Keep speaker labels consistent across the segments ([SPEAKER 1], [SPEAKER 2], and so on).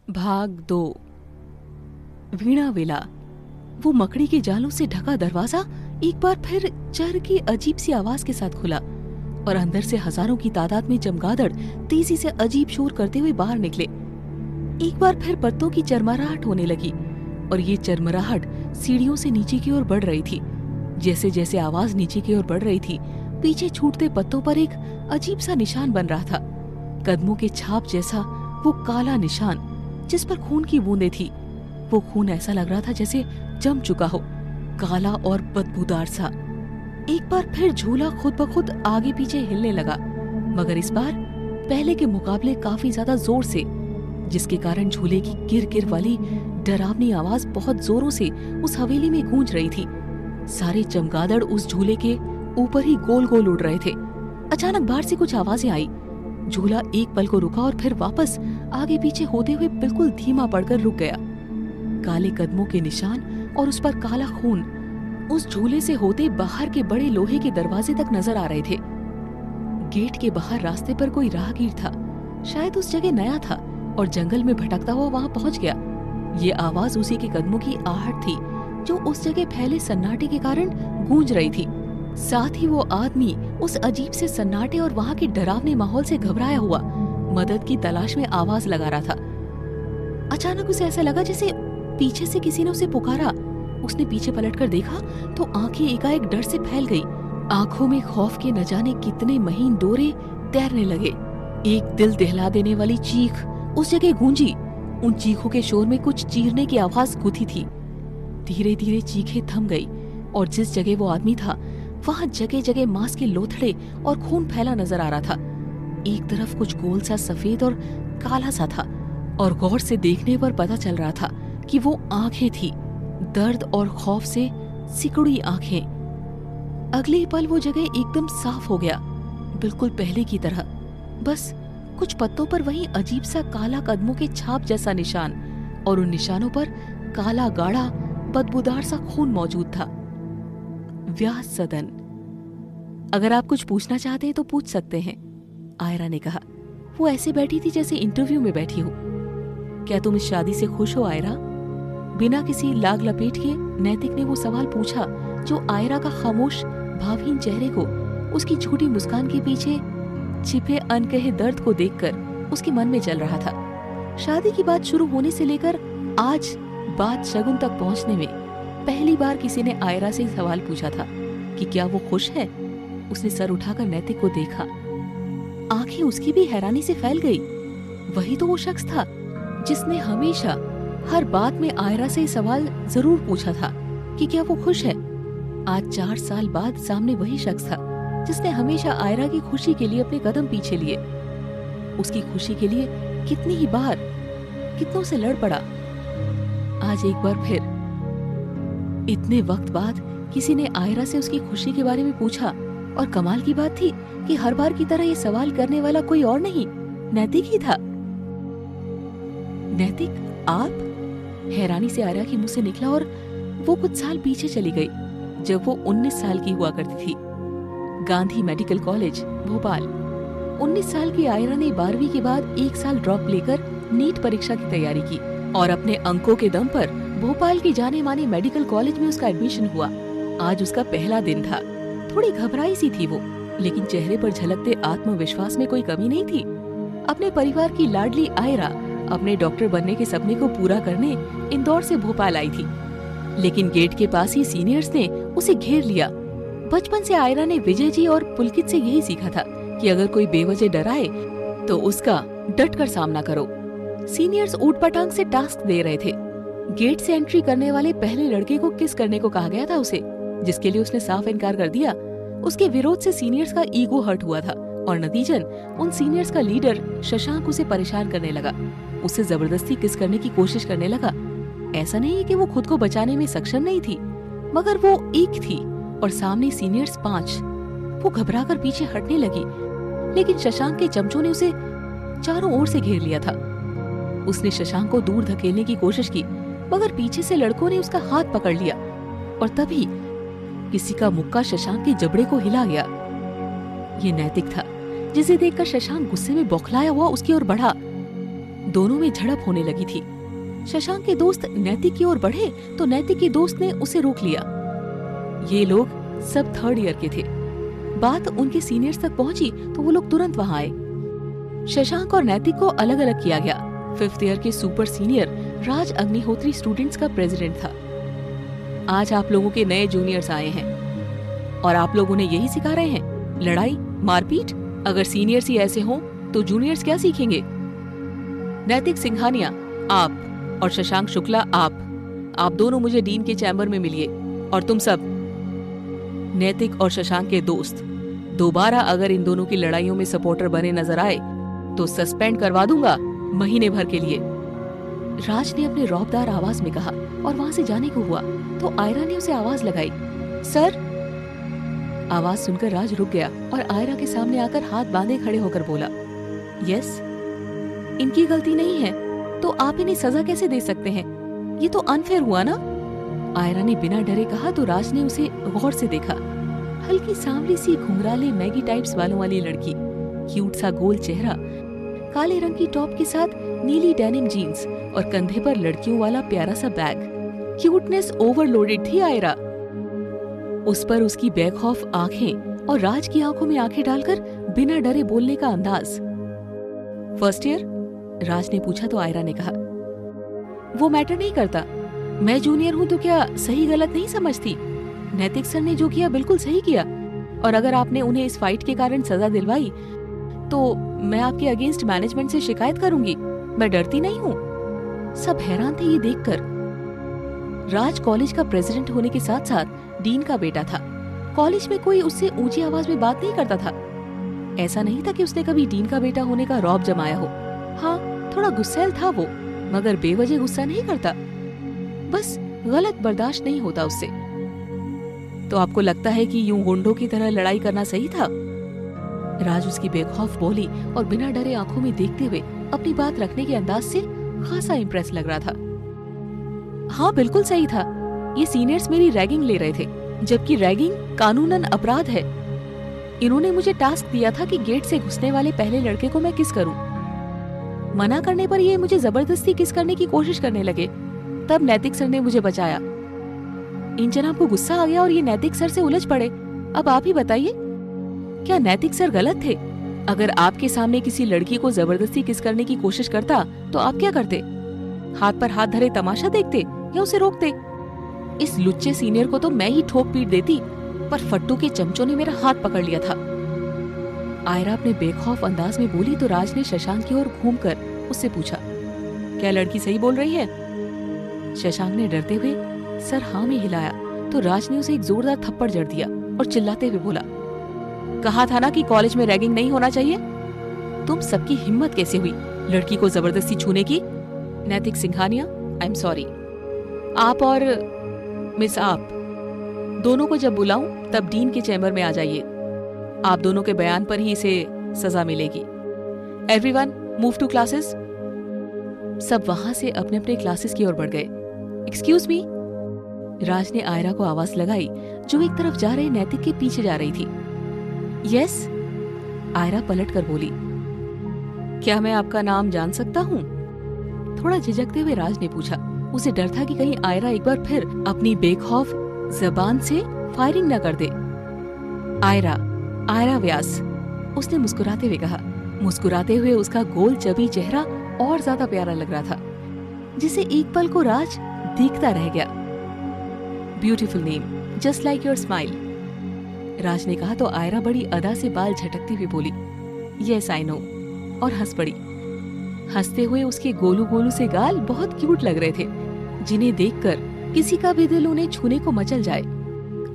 [SPEAKER 1] भाग 2। वीणा विला। वो मकड़ी के जालों से ढका दरवाजा एक बार फिर चर की अजीब सी आवाज के साथ खुला और अंदर से हजारों की तादाद में चमगादड़ तेजी से अजीब शोर करते हुए बाहर निकले। एक बार फिर पत्तों की चरमराहट होने लगी और ये चरमराहट सीढ़ियों से नीचे की ओर बढ़ रही थी। जैसे जैसे आवाज नीचे की ओर बढ़ रही थी, पीछे छूटते पत्तों पर एक अजीब सा निशान बन रहा था, कदमों के छाप जैसा वो काला निशान जिस पर खून की बूंदें थी। वो खून ऐसा लग रहा था जैसे जम चुका हो, काला और बदबूदार सा। एक बार फिर झूला खुद ब खुद आगे पीछे हिलने लगा, मगर इस बार पहले के मुकाबले काफी ज्यादा जोर से, जिसके कारण झूले की गिर गिर वाली डरावनी आवाज बहुत जोरों से उस हवेली में गूंज रही थी। सारे चमगादड़ उस झूले के ऊपर ही गोल गोल उड़ रहे थे। अचानक बाहर से कुछ आवाजें आई। झूला एक पल को रुका और फिर वापस आगे पीछे होते हुए बिल्कुल धीमा पड़कर रुक गया। काले कदमों के निशान और उस पर काला खून उस झूले से होते बाहर के बड़े लोहे के दरवाजे तक नजर आ रहे थे। गेट के बाहर रास्ते पर कोई राहगीर था, शायद उस जगह नया था और जंगल में भटकता हुआ वहां पहुंच गया। ये आवाज उसी के कदमों की आहट थी जो उस जगह फैले सन्नाटे के कारण गूंज रही थी। साथ ही वो आदमी उस अजीब से सन्नाटे और वहां के डरावने माहौल से घबराया हुआ मदद की तलाश में आवाज लगा रहा था। अचानक उसे ऐसा लगा जैसे पीछे से किसी ने उसे पुकारा। उसने पीछे पलटकर देखा तो आंखें एकाएक डर से फैल गई। आंखों में खौफ के न जाने कितने महीन डोरे तैरने लगे। एक दिल दहला देने वाली चीख उस जगह गूंजी। उन चीखों के शोर में कुछ चीरने की आवाज गुथी थी। धीरे धीरे चीखें थम गई और जिस जगह वो आदमी था वहां जगह जगह मांस के लोथड़े और खून फैला नजर आ रहा था। एक तरफ कुछ गोल सा सफेद और काला सा था और गौर से देखने पर पता चल रहा था कि वो आंखें थी, दर्द और खौफ से सिकुड़ी आंखें। अगले पल वो जगह एकदम साफ हो गया, बिल्कुल पहले की तरह। बस कुछ पत्तों पर वही अजीब सा काला कदमों के छाप जैसा निशान और उन निशानों पर काला गाढ़ा बदबूदार सा खून मौजूद था। व्यास सदन। अगर आप कुछ पूछना चाहते हैं तो पूछ सकते हैं, आयरा ने कहा। वो ऐसे बैठी थी जैसे इंटरव्यू में बैठी हो। क्या तुम इस शादी से खुश हो आयरा? बिना किसी लाग लपेट के नैतिक ने वो सवाल पूछा जो आयरा का खामोश भावहीन चेहरे को, उसकी झूठी मुस्कान के पीछे छिपे अनकहे दर्द को देखकर उसके मन में चल रहा था। शादी की बात शुरू होने से लेकर आज बात शगुन तक पहुंचने में पहली बार किसी ने आयरा से सवाल पूछा था कि क्या वो खुश है। उसने सर उठाकर नैतिक को देखा। आंखें उसकी भी हैरानी से फैल गई। वही तो वो शख्स था जिसने हमेशा हर बात में आयरा से सवाल जरूर पूछा था कि क्या वो खुश है। आज 4 साल बाद सामने वही शख्स था जिसने हमेशा आयरा की खुशी के लिए अपने कदम पीछे लिए। उसकी खुशी के लिए कितनी ही बार कितनों से लड़ पड़ा। आज एक बार फिर इतने वक्त बाद किसी ने आयरा से उसकी खुशी के बारे में पूछा और कमाल की बात थी कि हर बार की तरह ये सवाल करने वाला कोई और नहीं, नैतिक ही था। नैतिक, आप? हैरानी से आयरा के मुंह से निकला और वो कुछ साल पीछे चली गई जब वो 19 साल की हुआ करती थी। Gandhi medical college, Bhopal. 19 साल की आयरा ने 12वीं के बाद 1 साल ड्रॉप लेकर नीट परीक्षा की तैयारी की और अपने अंकों के दम पर भोपाल की जाने माने मेडिकल कॉलेज में उसका एडमिशन हुआ। आज उसका पहला दिन था। थोड़ी घबराई सी थी वो, लेकिन चेहरे पर झलकते आत्मविश्वास में कोई कमी नहीं थी। अपने परिवार की लाडली आयरा अपने डॉक्टर बनने के सपने को पूरा करने इंदौर से भोपाल आई थी, लेकिन गेट के पास ही सीनियर्स ने उसे घेर लिया। बचपन से आयरा ने विजय जी और पुलकित से यही सीखा था कि अगर कोई बेवजह डराए तो उसका डटकर सामना करो। सीनियर्स ऊटपटांग से टास्क दे रहे थे। गेट से एंट्री करने वाले पहले लड़के को किस करने को कहा गया था उसे, जिसके लिए उसने साफ इनकार कर दिया। उसके विरोध से सीनियर्स का ईगो हर्ट हुआ था और नतीजन उन सीनियर्स का लीडर शशांक उसे परेशान करने लगा। उसे जबरदस्ती किस करने की कोशिश करने लगा। ऐसा नहीं है कि वो खुद को बचाने में सक्षम नहीं थी, मगर वो एक थी और सामने सीनियर्स 5। वो घबराकर पीछे हटने लगी, लेकिन शशांक के चमचों ने उसे चारों ओर से घेर लिया था। उसने शशांक को दूर धकेलने की कोशिश की, मगर पीछे से लड़कों ने उसका हाथ पकड़ लिया और तभी किसी का मुक्का शशांक के जबड़े को हिला गया। ये नैतिक था, जिसे देखकर शशांक गुस्से में बौखलाया हुआ उसकी ओर बढ़ा। दोनों में झड़प होने लगी थी। शशांक के दोस्त नैतिक की ओर बढ़े तो नैतिक के दोस्त ने उसे रोक लिया। ये लोग सब 3rd ईयर के थे। बात उनके सीनियर्स तक पहुंची तो वो लोग तुरंत वहां आए। शशांक और नैतिक को अलग अलग किया गया। 5th ईयर के सुपर सीनियर राज अग्निहोत्री स्टूडेंट्स का प्रेसिडेंट था। आज आप लोगों के नए जूनियर्स आए हैं और आप लोग उन्हें यही सिखा रहे हैं, लड़ाई, मारपीट। अगर सीनियर्स ही ऐसे हों तो जूनियर्स क्या सीखेंगे? नैतिक सिंघानिया आप और शशांक शुक्ला आप दोनों मुझे डीन के चैम्बर में मिलिए। और तुम सब, नैतिक और शशांक के दोस्त, दोबारा अगर इन दोनों की लड़ाइयों में सपोर्टर बने नजर आए तो सस्पेंड करवा दूंगा महीने भर के लिए। राज ने अपने रौबदार आवाज में कहा और वहां से जाने को हुआ तो आयरा ने उसे आवाज लगाई, सर। आवाज सुनकर राज रुक गया और आयरा के सामने आकर हाथ बांधे खड़े होकर बोला, यस, इनकी गलती नहीं है तो आप इन्हें सजा कैसे दे सकते हैं? ये तो अनफेयर हुआ ना। आयरा ने बिना डरे कहा तो राज ने उसे गौर से देखा। हल्की सांवली सी घुंघराले मैगी टाइप्स बालों वाली लड़की, क्यूट सा गोल चेहरा, काले रंग की टॉप के साथ नीली डेनिम जीन्स और कंधे पर लड़कियों वाला प्यारा सा बैग। क्यूटनेस ओवरलोडेड थी आयरा। उस पर उसकी बेखौफ आंखें और राज की आंखों में आंखें डालकर बिना डरे बोलने का अंदाज। 1st year? राज ने पूछा तो आयरा ने कहा, वो मैटर नहीं करता। मैं जूनियर हूँ तो क्या सही गलत नहीं समझती? नैतिक सर ने जो किया बिल्कुल सही किया और अगर आपने उन्हें इस फाइट के कारण सजा दिलवाई तो मैं आपके अगेंस्ट मैनेजमेंट से शिकायत करूंगी। मैं डरती नहीं हूँ। सब हैरान थे ये देखकर। राज कॉलेज का प्रेसिडेंट होने के साथ साथ डीन का बेटा था। कॉलेज में कोई उससे ऊंची आवाज में बात नहीं करता था। ऐसा नहीं था कि उसने कभी डीन का बेटा होने का रौब जमाया हो। हाँ, थोड़ा गुस्सैल था वो, मगर बेवजह गुस्सा नहीं करता। बस गलत बर्दाश्त नहीं होता उससे। तो आपको लगता है कि यूं गुंडों की तरह लड़ाई करना सही था? राज उसकी बेखौफ बोली और बिना डरे आंखों में देखते हुए अपनी बात रखने के अंदाज से खासा इम्प्रेस लग रहा था। हाँ, बिल्कुल सही था। ये सीनियर्स मेरी रैगिंग ले रहे थे, जबकि रैगिंग कानूनन अपराध है। इन्होंने मुझे टास्क दिया था कि गेट से घुसने वाले पहले लड़के को मैं किस करूं। मना करने पर ये मुझे जबरदस्ती किस करने की कोशिश करने लगे। तब नैतिक सर ने मुझे बचाया। इन जनाब को गुस्सा आ गया और ये नैतिक सर से उलझ पड़े। अब आप ही बताइए, क्या नैतिक सर गलत थे? अगर आपके सामने किसी लड़की को जबरदस्ती किस करने की कोशिश करता तो आप क्या करते? हाथ पर हाथ धरे तमाशा देखते या उसे रोकते? इस लुच्चे सीनियर को तो मैं ही ठोक पीट देती, पर फट्टू के चमचों ने मेरा हाथ पकड़ लिया था। आयरा अपने बेखौफ अंदाज में बोली तो राज ने शशांक की ओर घूमकर उससे पूछा, क्या लड़की सही बोल रही है? शशांक ने डरते हुए सर हाँ में हिलाया तो राज ने उसे एक जोरदार थप्पड़ जड़ दिया और चिल्लाते हुए बोला, कहा था ना कि कॉलेज में रैगिंग नहीं होना चाहिए। तुम सबकी हिम्मत कैसे हुई लड़की को जबरदस्ती छूने की? नैतिक सिंघानिया, आई एम सॉरी। आप और मिस आप दोनों को जब बुलाऊं तब डीन के चैम्बर में आ जाइए। आप दोनों के बयान पर ही इसे सजा मिलेगी। Everyone move to classes. सब वहां से अपने अपने क्लासेस की ओर बढ़ गए। एक्सक्यूज मी, राज ने आयरा को आवाज लगाई जो एक तरफ जा रहे नैतिक के पीछे जा रही थी। यस, आयरा पलट कर बोली, क्या मैं आपका नाम जान सकता हूँ? थोड़ा झिझकते हुए राज ने पूछा। उसे डर था कि कहीं आयरा एक बार फिर अपनी बेखौफ जबान से फायरिंग न कर दे। आयरा व्यास, उसने मुस्कुराते हुए कहा। मुस्कुराते हुए उसका गोल चबी चेहरा और ज्यादा प्यारा लग रहा था, जिसे एक पल को राज देखता रह गया। Beautiful name, just like your smile, Raj ने कहा तो आयरा बड़ी अदा से बाल झटकती हुई बोली, यस आई नो, और हंस पड़ी। हंसते हुए उसके गोलू गोलू से गाल बहुत क्यूट लग रहे थे, जिन्हें देखकर किसी का भी दिल उन्हें छूने को मचल जाए।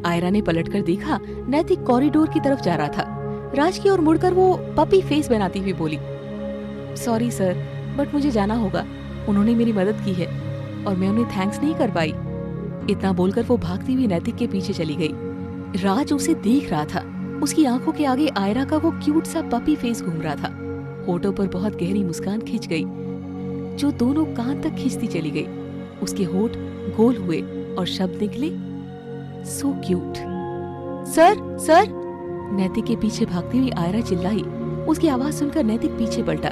[SPEAKER 1] आयरा ने पलटकर देखा, नैतिक कॉरिडोर की तरफ जा रहा था। राज की ओर मुड़कर वो पपी फेस बनाती हुई बोली, सॉरी सर, बट मुझे जाना होगा। उन्होंने मेरी मदद की है और मैं उन्हें थैंक्स नहीं कर पाई। इतना बोलकर वो भागती हुई नैतिक के पीछे चली गई। राज उसे देख रहा था। उसकी आंखों के आगे आयरा का वो क्यूट सा पपी फेस घूम रहा था। होठों पर बहुत गहरी मुस्कान खिंच गई, जो दोनों कान तक खींचती चली गई। उसके होठ गोल हुए और शब्द निकले, सो क्यूट। सर सर, नैतिक के पीछे भागती हुई आयरा चिल्लाई। उसकी आवाज सुनकर नैतिक पीछे पलटा।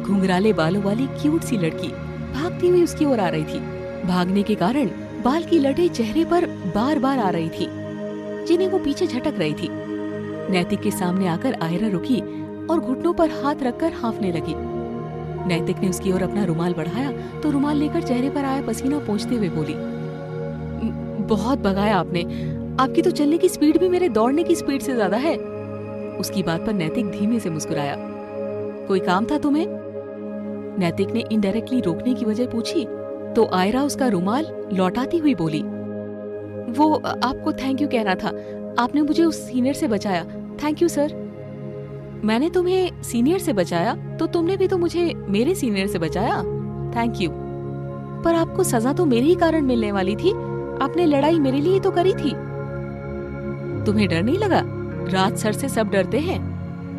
[SPEAKER 1] घुंघराले बालों वाली क्यूट सी लड़की भागती हुई उसकी ओर आ रही थी। भागने के कारण बाल की लटें चेहरे पर बार बार आ रही थी, जिन्हें वो पीछे झटक रही थी। नैतिक के सामने आकर आयरा रुकी और घुटनों पर हाथ रखकर हांफने लगी। नैतिक ने उसकी ओर अपना रुमाल बढ़ाया तो रुमाल लेकर चेहरे पर आया पसीना पोंछते हुए बोली, बहुत भगाया आपने, आपकी तो चलने की स्पीड भी मेरे दौड़ने की स्पीड से ज्यादा है। उसकी बात पर नैतिक धीमे से मुस्कुराया। कोई काम था तुम्हें? नैतिक ने इनडायरेक्टली रोकने की वजह पूछी तो आयरा उसका रुमाल लौटाती हुई बोली, वो आपको थैंक यू कहना था, आपने मुझे उस सीनियर से बचाया, थैंक यू सर। मैंने तुम्हें सीनियर से बचाया तो तुमने भी तो मुझे मेरे सीनियर से बचाया, थैंक यू। पर आपको सजा तो मेरे ही कारण मिलने वाली थी, आपने लड़ाई मेरे लिए तो करी थी। तुम्हें डर नहीं लगा? राज सर से सब डरते हैं,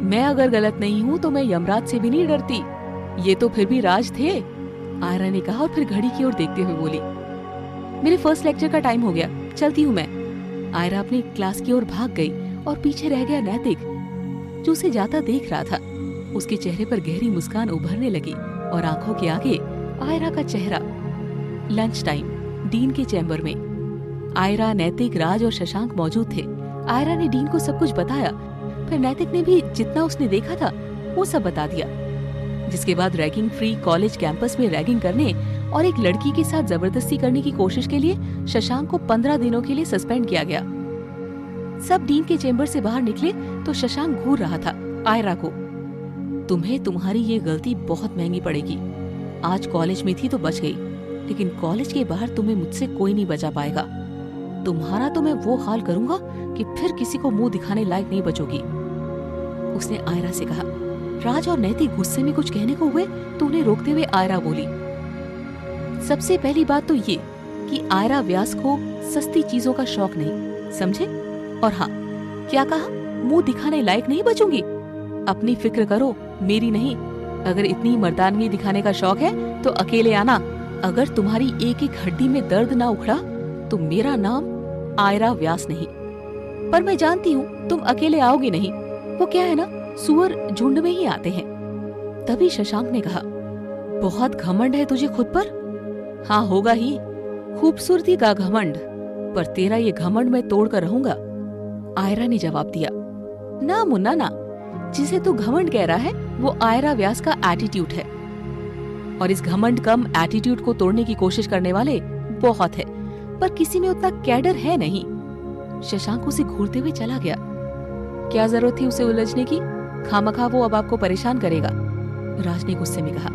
[SPEAKER 1] मैं अगर गलत नहीं हूँ तो मैं यमराज से भी नहीं डरती, ये तो फिर भी राज थे, आयरा ने कहा और फिर घड़ी की ओर देखते हुए बोली, मेरे फर्स्ट लेक्चर का टाइम हो गया, चलती हूँ मैं। आयरा अपनी क्लास की ओर भाग गई और पीछे रह गया नैतिक, जो उसे जाता देख रहा था। उसके चेहरे पर गहरी मुस्कान उभरने लगी और आंखों के आगे आयरा का चेहरा। लंच टाइम, डीन के चैम्बर में आयरा, नैतिक, राज और शशांक मौजूद थे। आयरा ने डीन को सब कुछ बताया, फिर नैतिक ने भी जितना उसने देखा था वो सब बता दिया। जिसके बाद रैगिंग फ्री कॉलेज कैंपस में रैगिंग करने और एक लड़की के साथ जबरदस्ती करने की कोशिश के लिए शशांक को 15 दिनों के लिए सस्पेंड किया गया। सब डीन के चेंबर से बाहर निकले तो शशांक घूर रहा था आयरा को, तुम्हें तुम्हारी ये गलती बहुत महंगी पड़ेगी। आज कॉलेज में थी तो बच गई, लेकिन कॉलेज के बाहर तुम्हें मुझसे कोई नहीं बचा पाएगा। तुम्हारा तो मैं वो हाल करूंगा कि फिर किसी को मुंह दिखाने लायक नहीं बचोगी, उसने आयरा से कहा। राज और नैतिक गुस्से में कुछ कहने को हुए तो उन्हें रोकते हुए आयरा बोली, सबसे पहली बात तो ये कि आयरा व्यास को सस्ती चीजों का शौक नहीं, समझे? और हाँ, क्या कहा? मुंह दिखाने लायक नहीं बचूंगी? अपनी फिक्र करो, मेरी नहीं। अगर इतनी मर्दानगी दिखाने का शौक है तो अकेले आना। अगर तुम्हारी एक एक हड्डी में दर्द ना उखड़ा तो मेरा नाम आयरा व्यास नहीं। पर मैं जानती हूँ तुम अकेले आओगे नहीं, वो क्या है ना, सुअर झुंड में ही आते हैं। तभी शशांक ने कहा, बहुत घमंड है तुझे खुद पर? हाँ होगा ही, खूबसूरती का घमंड, पर तेरा ये घमंड मैं तोड़ कर रहूंगा, आयरा ने जवाब दिया। ना मुन्ना ना, जिसे तू घमंड कह रहा है वो आयरा व्यास का एटीट्यूड है, और इस घमंड कम एटीट्यूड को तोड़ने की कोशिश करने वाले बहुत है, पर किसी में उतना कैडर है नहीं। शशांक उसे घूरते हुए चला गया। क्या जरूरत थी उसे उलझने की? खामखा वो अब आपको परेशान करेगा, राज ने गुस्से में कहा।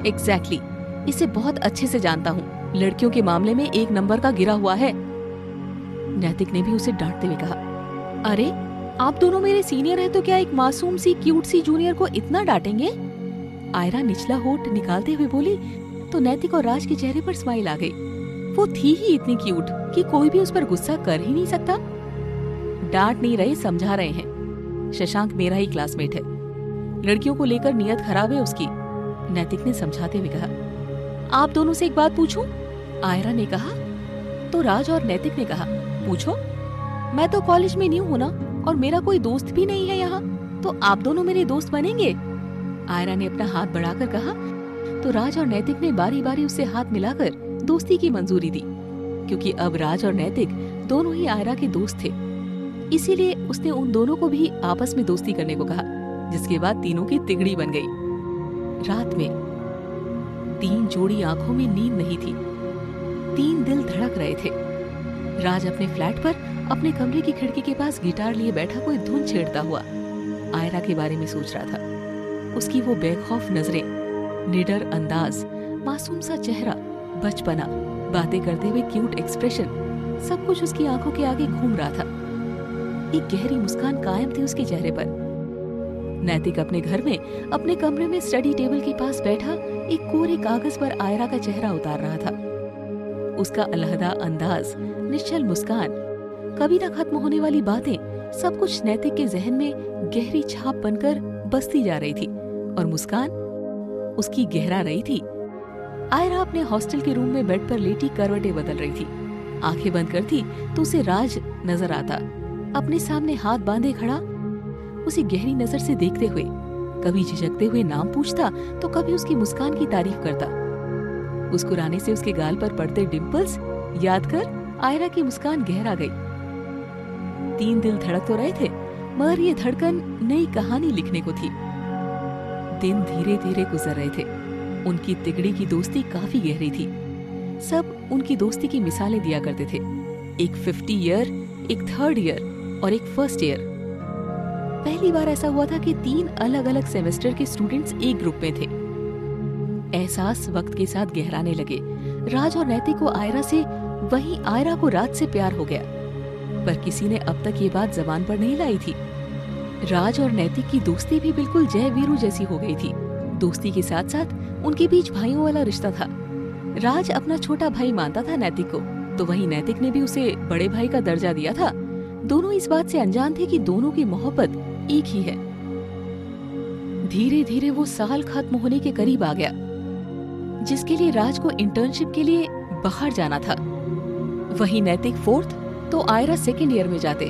[SPEAKER 1] एग्जैक्टली, इसे बहुत अच्छे से जानता हूँ, लड़कियों के मामले में एक नंबर का गिरा हुआ है। नैतिक ने भी उसे डांटते हुए कहा, अरे आप दोनों मेरे सीनियर हैं तो क्या एक मासूम सी क्यूट सी जूनियर को इतना डांटेंगे? आयरा निचला होठ निकालते हुए बोली तो नैतिक और राज के चेहरे पर स्माइल आ गई। वो थी ही इतनी क्यूट कि कोई भी उस पर गुस्सा कर ही नहीं सकता। डांट नहीं रहे, समझा रहे हैं। शशांक मेरा ही क्लासमेट है, लड़कियों को लेकर नियत खराब है उसकी, नैतिक ने समझाते हुए कहा। आप दोनों से एक बात पूछूं? आयरा ने कहा तो राज और नैतिक ने कहा, पूछो। मैं तो कॉलेज में न्यू हूं ना, और मेरा कोई दोस्त भी नहीं है यहाँ, तो आप दोनों मेरे दोस्त बनेंगे? आयरा ने अपना हाथ बढ़ाकर कहा तो राज और नैतिक ने बारी बारी उससे हाथ मिलाकर दोस्ती की मंजूरी दी, क्योंकि अब राज और नैतिक दोनों ही आयरा के दोस्त थे। इसीलिए उसने उन दोनों को भी आपस में दोस्ती करने को कहा, जिसके बाद तीनों की तिगड़ी बन गई। रात में 3 जोड़ी आंखों में नींद नहीं थी, 3 दिल धड़क रहे थे। राज अपने फ्लैट पर अपने कमरे की खिड़की के पास गिटार लिए बैठा कोई धुन छेड़ता हुआ आयरा के बारे में सोच रहा था। उसकी वो बेखौफ नजरें, निडर अंदाज, मासूम सा चेहरा, बचपना, बातें करते हुए क्यूट एक्सप्रेशन, सब कुछ उसकी आंखों के आगे घूम रहा था। एक गहरी मुस्कान कायम थी उसके चेहरे पर। नैतिक अपने घर में अपने कमरे में स्टडी टेबल के पास बैठा एक कोरे कागज पर आयरा का चेहरा उतार रहा था। उसका अलहदा अंदाज, निश्चल मुस्कान, कभी न खत्म होने वाली बातें, सब कुछ नैतिक के जहन में गहरी छाप बनकर बसती जा रही थी, और मुस्कान उसकी गहरा रही थी। आयरा अपने हॉस्टल के रूम में बेड पर लेटी करवटें बदल रही थी। आंखें बंद करती तो उसे राज नजर आता, अपने सामने हाथ बांधे खड़ा, उसे गहरी नजर से देखते हुए। कभी झिझकते हुए नाम पूछता तो कभी उसकी मुस्कान की तारीफ करता। मुस्कुराने से उसके गाल पर पड़ते डिंपल्स याद कर आयरा की मुस्कान गहरा गई। 3 दिल धड़क तो रहे थे, मगर ये धड़कन नई कहानी लिखने को थी। दिन धीरे धीरे गुजर रहे थे। उनकी तिगड़ी की दोस्ती काफी गहरी थी। सब उनकी दोस्ती की मिसालें दिया करते थे। एक 50 ईयर, एक 3rd ईयर और एक 1st ईयर। पहली बार ऐसा हुआ था कि 3 अलग अलग सेमेस्टर के स्टूडेंट्स एक ग्रुप में थे। एहसास वक्त के साथ गहराने लगे। राज और नैतिक को आयरा से, वहीं आयरा को राज से प्यार हो गया, पर किसी ने अब तक ये बात जबान पर नहीं लाई थी। राज और नैतिक की दोस्ती भी बिल्कुल जय वीरू जैसी हो गई थी। दोस्ती के साथ साथ उनके बीच भाइयों वाला रिश्ता था। राज अपना छोटा भाई मानता था नैतिक को, तो वहीं नैतिक ने भी उसे बड़े भाई का दर्जा दिया था। दोनों इस बात से अनजान थे कि दोनों की मोहब्बत एक ही है। धीरे धीरे वो साल खत्म होने के करीब आ गया, जिसके लिए राज को इंटर्नशिप के लिए बाहर जाना था। वहीं नैतिक 4th तो आयरा 2nd ईयर में जाते।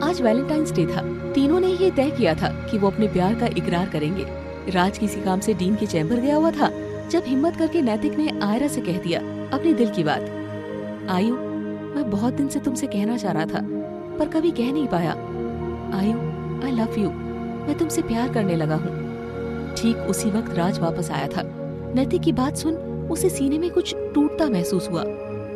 [SPEAKER 1] आज वैलेंटाइंस डे था। तीनों ने ये तय किया था कि वो अपने प्यार का इकरार करेंगे। राज किसी काम से डीन के चैम्बर गया हुआ था, जब हिम्मत करके नैतिक ने आयरा से कह दिया अपने दिल की बात। आयु, मैं बहुत दिन से तुमसे कहना चाह रहा था, पर कभी कह नहीं पाया। आयु, आई लव यू। मैं तुमसे प्यार करने लगा हूँ। ठीक उसी वक्त राज वापस आया था। नैतिक की बात सुन उसे सीने में कुछ टूटता महसूस हुआ।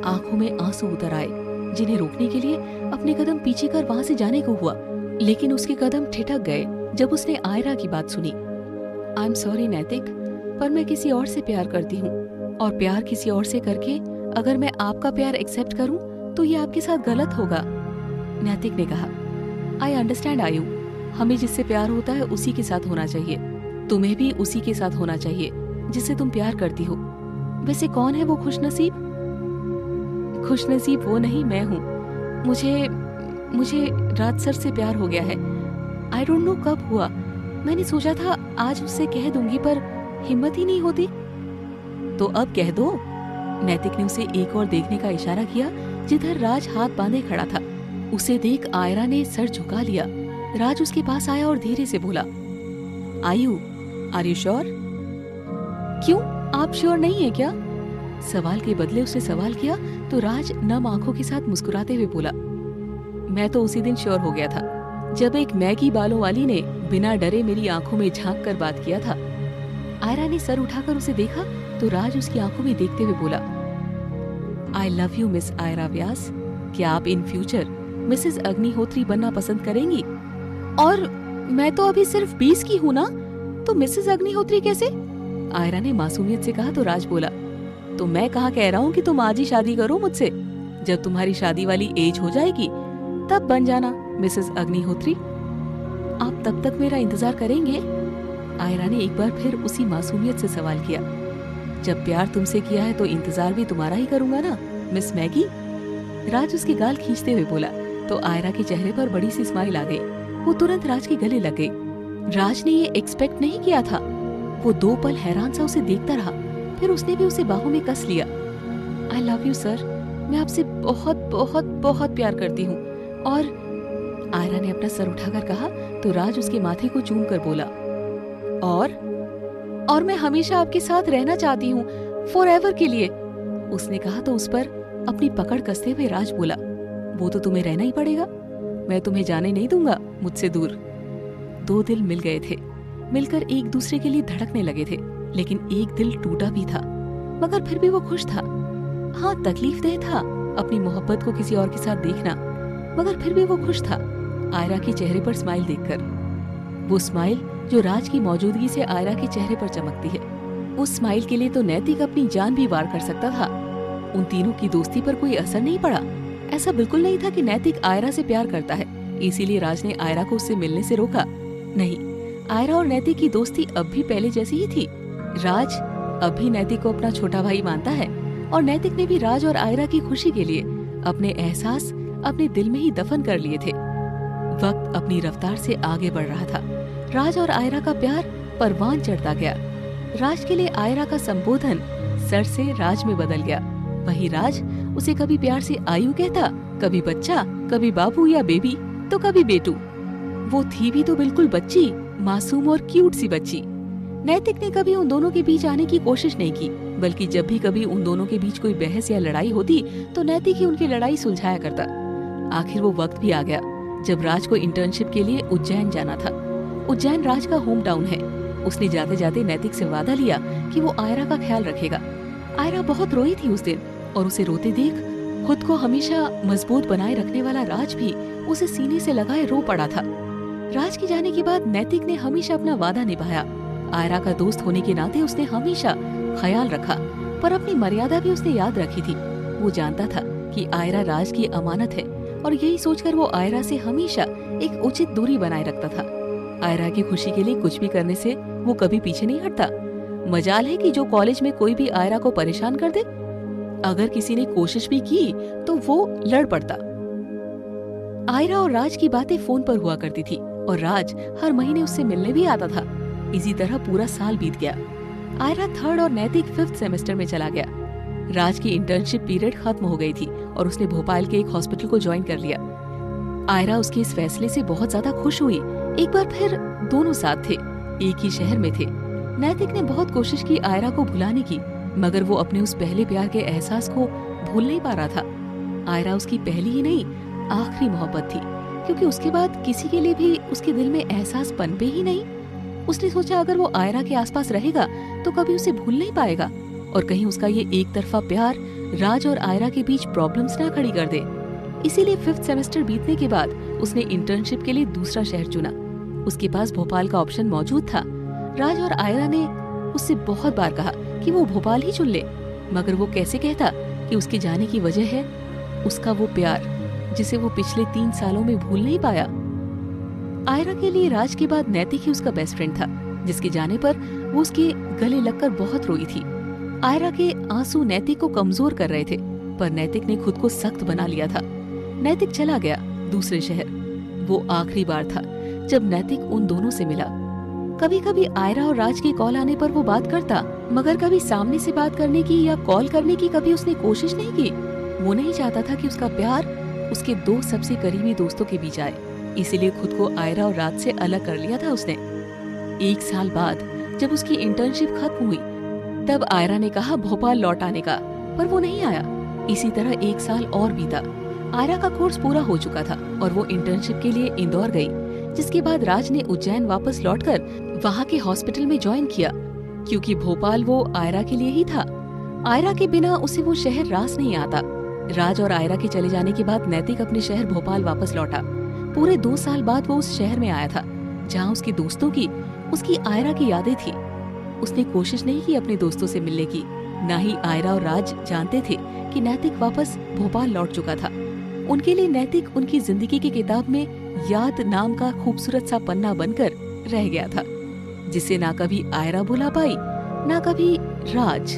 [SPEAKER 1] आंखों में आंसू उतर आए, जिन्हें रोकने के लिए अपने कदम पीछे कर वहां से जाने को हुआ, लेकिन उसके कदम ठिठक गए जब उसने आयरा की बात सुनी। आई एम सॉरी नैतिक, पर मैं किसी और से प्यार करती हूँ, और प्यार किसी और से करके अगर मैं आपका प्यार एक्सेप्ट करूँ तो ये आपके साथ गलत होगा। नैतिक ने कहा, आई अंडरस्टैंड आयु, हमें जिससे प्यार होता है उसी के साथ होना चाहिए। तुम्हें भी उसी के साथ होना चाहिए जिससे तुम प्यार करती हो। वैसे कौन है वो खुशनसीब? खुशनसीब वो नहीं, मैं हूँ। मुझे राज सर से प्यार हो गया है। आई डोंट नो कब हुआ। मैंने सोचा था आज उससे कह दूंगी, पर हिम्मत ही नहीं होती। तो अब कह दो। नैतिक ने उसे एक और देखने का इशारा किया जिधर राज हाथ बांधे खड़ा था। उसे देख आयरा ने सर झुका लिया। राज उसके पास आया और धीरे से बोला, आयु, आर यू श्योर? क्यों, आप श्योर नहीं है क्या? सवाल के बदले उसने सवाल किया तो राज नम आंखों के साथ मुस्कुराते हुए बोला, मैं तो उसी दिन श्योर हो गया था जब एक मैगी बालों वाली ने बिना डरे मेरी आंखों में झांक कर बात किया था। आयरा ने सर उठाकर उसे देखा तो राज उसकी आंखों में देखते हुए बोला, I love you miss Aira Vyas. क्या आप इन फ्यूचर मिसेस अग्निहोत्री बनना पसंद करेंगी? और मैं तो अभी सिर्फ 20 की हूँ ना, तो मिसेस अग्निहोत्री कैसे? आयरा ने मासूमियत से कहा तो राज बोला, तो मैं कहाँ कह रहा हूँ कि तुम आज ही शादी करो मुझसे। जब तुम्हारी शादी वाली एज हो जाएगी तब बन जाना मिसेस अग्निहोत्री। आप तब तक मेरा इंतजार करेंगे? आयरा ने एक बार फिर उसी मासूमियत से सवाल किया। जब प्यार तुमसे किया है तो इंतजार भी तुम्हारा ही करूंगा ना मिस मैगी। राज उसके गाल खींचते हुए बोला तो आयरा के चेहरे पर बड़ी सी स्माइल आ गई। वो तुरंत राज के गले लग गई। राज ने ये एक्सपेक्ट नहीं किया था। वो 2 पल हैरान सा उसे देखता रहा, फिर उसने भी उसे बाहों में कस लिया। आई लव यू सर, मैं आपसे बहुत बहुत बहुत प्यार करती हूँ। और आयरा ने अपना सर उठाकर कहा तो राज उसके माथे को चूम कर बोला, और मैं हमेशा आपके साथ रहना चाहती हूँ, फॉरएवर के लिए। उसने कहा तो उस पर अपनी पकड़ कसते हुए राज बोला, वो तो तुम्हें रहना ही पड़ेगा। मैं तुम्हें जाने नहीं दूंगा मुझसे दूर। 2 दिल मिल गए थे, मिलकर एक दूसरे के लिए धड़कने लगे थे, लेकिन एक दिल टूटा भी था, मगर फिर भी वो खुश था। हाँ, तकलीफदेह था अपनी मोहब्बत को किसी और के साथ देखना, मगर फिर भी वो खुश था आयरा के चेहरे पर स्माइल देखकर। वो स्माइल जो राज की मौजूदगी से आयरा के चेहरे पर चमकती है। उस स्माइल के लिए तो नैतिक अपनी जान भी वार कर सकता था। उन तीनों की दोस्ती पर कोई असर नहीं पड़ा। ऐसा बिल्कुल नहीं था कि नैतिक आयरा से प्यार करता है, इसीलिए राज ने आयरा को उससे मिलने से रोका। नहीं, आयरा और नैतिक की दोस्ती अब भी पहले जैसी ही थी। राज अब भी नैतिक को अपना छोटा भाई मानता है, और नैतिक ने भी राज और आयरा की खुशी के लिए अपने एहसास अपने दिल में ही दफन कर लिए थे। वक्त अपनी रफ्तार से आगे बढ़ रहा था। राज और आयरा का प्यार परवान चढ़ता गया। राज के लिए आयरा का संबोधन सर से राज में बदल गया। वहीं राज उसे कभी प्यार से आयु कहता, कभी बच्चा, कभी बाबू या बेबी, तो कभी बेटू। वो थी भी तो बिल्कुल बच्ची, मासूम और क्यूट सी बच्ची। नैतिक ने कभी उन दोनों के बीच आने की कोशिश नहीं की, बल्कि जब भी कभी उन दोनों के बीच कोई बहस या लड़ाई होती तो नैतिक ही उनकी लड़ाई सुलझाया करता। आखिर वो वक्त भी आ गया जब राज को इंटर्नशिप के लिए उज्जैन जाना था। उज्जैन राज का होम टाउन है। उसने जाते जाते नैतिक से वादा लिया कि वो आयरा का ख्याल रखेगा। आयरा बहुत रोई थी उस दिन, और उसे रोते देख खुद को हमेशा मजबूत बनाए रखने वाला राज भी उसे सीने से लगाए रो पड़ा था। राज के जाने के बाद नैतिक ने हमेशा अपना वादा निभाया। आयरा का दोस्त होने के नाते उसने हमेशा ख्याल रखा, पर अपनी मर्यादा भी उसने याद रखी थी। वो जानता था कि आयरा राज की अमानत है, और यही सोचकर वो आयरा से हमेशा एक उचित दूरी बनाए रखता था। आयरा की खुशी के लिए कुछ भी करने से वो कभी पीछे नहीं हटता। मजाल है कि जो कॉलेज में कोई भी आयरा को परेशान कर दे, अगर किसी ने कोशिश भी की तो वो लड़ पड़ता। आयरा और राज की बातें फोन पर हुआ करती थी, और राज हर महीने उससे मिलने भी आता था। इसी तरह पूरा साल बीत गया। आयरा 3rd और नैतिक 5th सेमेस्टर में चला गया। राज की इंटर्नशिप पीरियड खत्म हो गई थी और उसने भोपाल के एक हॉस्पिटल को ज्वाइन कर लिया। आयरा उसके इस फैसले से बहुत ज्यादा खुश हुई। एक बार फिर दोनों साथ थे, एक ही शहर में थे। नैतिक ने बहुत कोशिश की आयरा को भुलाने की, मगर वो अपने उस पहले प्यार के एहसास को भूल नहीं पा रहा था। आयरा उसकी पहली ही नहीं, आखिरी मोहब्बत थी, क्योंकि उसके बाद किसी के लिए भी उसके दिल में एहसास पनपे ही नहीं। उसने सोचा अगर वो आयरा के आसपास रहेगा तो कभी उसे भूल नहीं पाएगा, और कहीं उसका ये एक तरफा प्यार राज और आयरा के बीच प्रॉब्लम्स ना खड़ी कर दे। इसीलिए 5th सेमेस्टर बीतने के बाद उसने इंटर्नशिप के लिए दूसरा शहर चुना। उसके पास भोपाल का ऑप्शन मौजूद था। राज और आयरा ने उससे बहुत बार कहा कि वो भोपाल ही चुन ले, मगर वो कैसे कहता कि उसके जाने की वजह है उसका वो प्यार जिसे वो पिछले 3 सालों में भूल नहीं पाया। आयरा के लिए राज के बाद नैतिक ही उसका बेस्ट फ्रेंड था, जिसके जाने पर वो उसके गले लगकर बहुत रोई थी। आयरा के आंसू नैतिक को कमजोर कर रहे थे, पर नैतिक ने खुद को सख्त बना लिया था। नैतिक चला गया दूसरे शहर। वो आखिरी बार था जब नैतिक उन दोनों से मिला। कभी कभी आयरा और राज के कॉल आने पर वो बात करता, मगर कभी सामने से बात करने की या कॉल करने की कभी उसने कोशिश नहीं की। वो नहीं चाहता था कि उसका प्यार उसके 2 सबसे करीबी दोस्तों के बीच आए, इसीलिए खुद को आयरा और राज से अलग कर लिया था उसने। 1 साल बाद जब उसकी इंटर्नशिप खत्म हुई, तब आयरा ने कहा भोपाल लौट आने का, पर वो नहीं आया। इसी तरह 1 साल और बीता। आयरा का कोर्स पूरा हो चुका था और वो इंटर्नशिप के लिए इंदौर गई, जिसके बाद राज ने उज्जैन वापस लौटकर वहाँ के हॉस्पिटल में ज्वाइन किया, क्योंकि भोपाल वो आयरा के लिए ही था। आयरा के बिना उसे वो शहर रास नहीं आता। राज और आयरा के चले जाने के बाद नैतिक अपने शहर भोपाल वापस लौटा। पूरे 2 साल बाद वो उस शहर में आया था जहाँ उसके दोस्तों की, उसकी आयरा की यादें थी। उसने कोशिश नहीं की अपने दोस्तों से मिलने की, न ही आयरा और राज जानते थे कि नैतिक वापस भोपाल लौट चुका था। उनके लिए नैतिक उनकी जिंदगी की किताब में याद नाम का खूबसूरत सा पन्ना बनकर रह गया था, जिसे ना कभी आयरा भुला पाई, ना कभी राज।